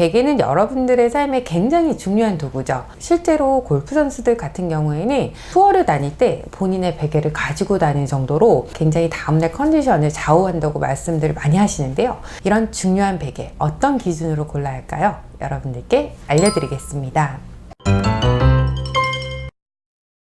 베개는 여러분들의 삶에 굉장히 중요한 도구죠. 실제로 골프 선수들 같은 경우에는 투어를 다닐 때 본인의 베개를 가지고 다니는 정도로 굉장히 다음날 컨디션을 좌우한다고 말씀들을 많이 하시는데요. 이런 중요한 베개 어떤 기준으로 골라야 할까요? 여러분들께 알려드리겠습니다.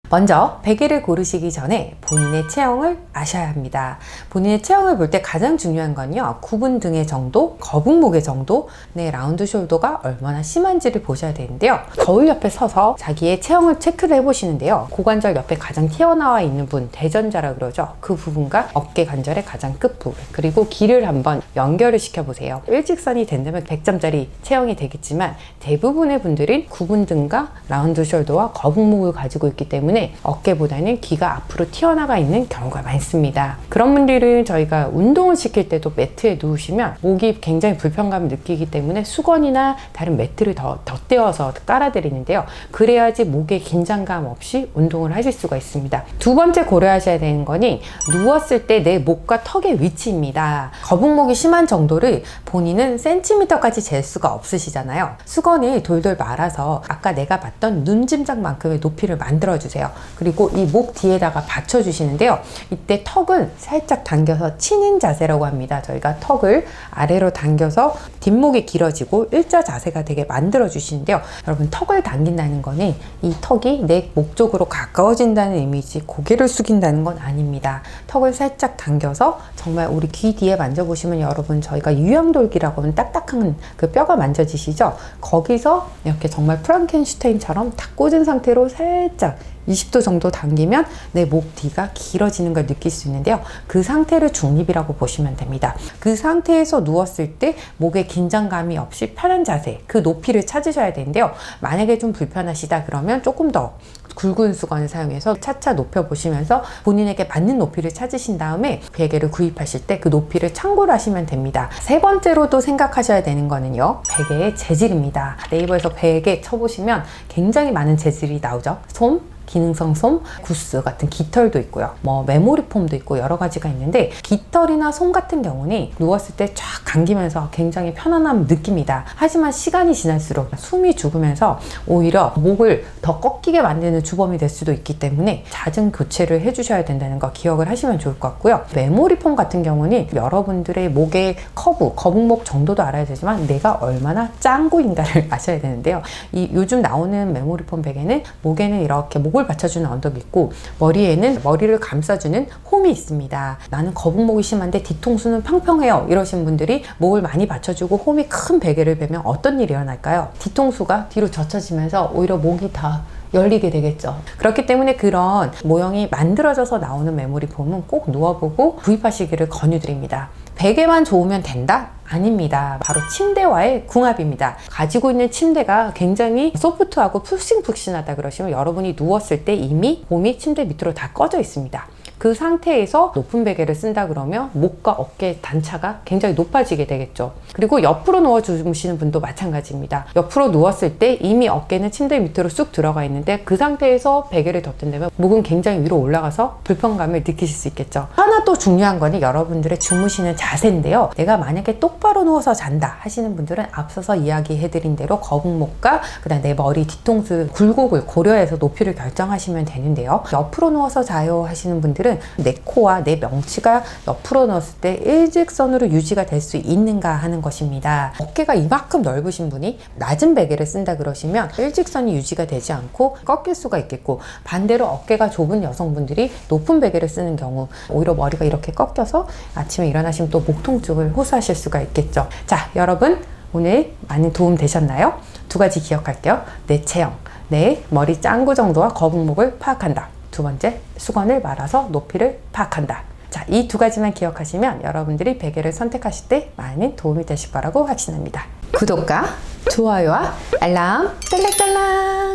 먼저 베개를 고르시기 전에 본인의 체형을 아셔야 합니다. 본인의 체형을 볼 때 가장 중요한 건요, 구분 등의 정도, 거북목의 정도, 라운드 숄더가 얼마나 심한지를 보셔야 되는데요. 거울 옆에 서서 자기의 체형을 체크를 해보시는데요. 고관절 옆에 가장 튀어나와 있는 분, 대전자라 그러죠. 그 부분과 어깨 관절의 가장 끝부분, 그리고 귀를 한번 연결을 시켜보세요. 일직선이 된다면 100점짜리 체형이 되겠지만 대부분의 분들은 구분 등과 라운드 숄더와 거북목을 가지고 있기 때문에 어깨보다는 귀가 앞으로 튀어나가 있는 경우가 많습니다. 그런 분들은 저희가 운동을 시킬 때도 매트에 누우시면 목이 굉장히 불편감을 느끼기 때문에 수건이나 다른 매트를 더 덧대어서 깔아드리는데요. 그래야지 목에 긴장감 없이 운동을 하실 수가 있습니다. 두 번째 고려하셔야 되는 거는 누웠을 때 내 목과 턱의 위치입니다. 거북목이 심한 정도를 본인은 센티미터까지 잴 수가 없으시잖아요. 수건을 돌돌 말아서 아까 내가 봤던 눈짐작만큼의 높이를 만들어주세요. 그리고 이 목 뒤에다가 받쳐주시는데요. 이때 턱은 살짝 당겨서 치는 자세라고 합니다. 저희가 턱을 아래로 당겨서 뒷목이 길어지고 일자 자세가 되게 만들어 주시는데요. 여러분, 턱을 당긴다는 거는 이 턱이 내 목 쪽으로 가까워진다는 의미지 고개를 숙인다는 건 아닙니다. 턱을 살짝 당겨서 정말 우리 귀 뒤에 만져보시면 여러분, 저희가 유형돌기라고 하면 딱딱한 그 뼈가 만져지시죠? 거기서 이렇게 정말 프랑켄슈타인처럼 탁 꽂은 상태로 살짝 20도 정도 당기면 내 목 뒤가 길어지는 걸 느낄 수 있는데요. 그 상태를 중립이라고 보시면 됩니다. 그 상태에서 누웠을 때 목에 긴장감이 없이 편한 자세, 그 높이를 찾으셔야 되는데요. 만약에 좀 불편하시다 그러면 조금 더 굵은 수건을 사용해서 차차 높여보시면서 본인에게 맞는 높이를 찾으신 다음에 베개를 구입하실 때 그 높이를 참고를 하시면 됩니다. 세 번째로도 생각하셔야 되는 거는요, 베개의 재질입니다. 네이버에서 베개 쳐보시면 굉장히 많은 재질이 나오죠. 솜, 기능성 솜, 구스 같은 깃털도 있고요. 메모리 폼도 있고 여러 가지가 있는데, 깃털이나 솜 같은 경우는 누웠을 때 쫙 감기면서 굉장히 편안함을 느낍니다. 하지만 시간이 지날수록 숨이 죽으면서 오히려 목을 더 꺾이게 만드는 주범이 될 수도 있기 때문에 잦은 교체를 해주셔야 된다는 거 기억을 하시면 좋을 것 같고요. 메모리 폼 같은 경우는 여러분들의 목의 커브, 거북목 정도도 알아야 되지만 내가 얼마나 짱구인가를 아셔야 되는데요. 이 요즘 나오는 메모리 폼 베개는 목에는 이렇게 목을 받쳐주는 언덕이 있고 머리에는 머리를 감싸주는 홈이 있습니다. 나는 거북목이 심한데 뒤통수는 평평해요 이러신 분들이 목을 많이 받쳐주고 홈이 큰 베개를 베면 어떤 일이 일어날까요? 뒤통수가 뒤로 젖혀지면서 오히려 목이 다 열리게 되겠죠. 그렇기 때문에 그런 모형이 만들어져서 나오는 메모리 폼은 꼭 누워보고 구입하시기를 권유드립니다. 베개만 좋으면 된다? 아닙니다. 바로 침대와의 궁합입니다. 가지고 있는 침대가 굉장히 소프트하고 푹신푹신하다 그러시면 여러분이 누웠을 때 이미 봄이 침대 밑으로 다 꺼져 있습니다. 그 상태에서 높은 베개를 쓴다 그러면 목과 어깨 단차가 굉장히 높아지게 되겠죠. 그리고 옆으로 누워 주무시는 분도 마찬가지입니다. 옆으로 누웠을 때 이미 어깨는 침대 밑으로 쑥 들어가 있는데 그 상태에서 베개를 덮든다면 목은 굉장히 위로 올라가서 불편감을 느끼실 수 있겠죠. 하나 또 중요한 거는 여러분들의 주무시는 자세인데요. 내가 만약에 똑바로 누워서 잔다 하시는 분들은 앞서서 이야기해드린 대로 거북목과 그다음 내 머리 뒤통수 굴곡을 고려해서 높이를 결정하시면 되는데요. 옆으로 누워서 자요 하시는 분들은 내 코와 내 명치가 옆으로 넣었을 때 일직선으로 유지가 될 수 있는가 하는 것입니다. 어깨가 이만큼 넓으신 분이 낮은 베개를 쓴다 그러시면 일직선이 유지가 되지 않고 꺾일 수가 있겠고, 반대로 어깨가 좁은 여성분들이 높은 베개를 쓰는 경우 오히려 머리가 이렇게 꺾여서 아침에 일어나시면 또 목 통증을 호소하실 수가 있겠죠. 자, 여러분 오늘 많이 도움 되셨나요? 두 가지 기억할게요. 내 체형, 내 머리 짱구 정도와 거북목을 파악한다. 두 번째, 수건을 말아서 높이를 파악한다. 자, 이 두 가지만 기억하시면 여러분들이 베개를 선택하실 때 많은 도움이 되실 거라고 확신합니다. 구독과 좋아요와 알람 짤랑짤랑.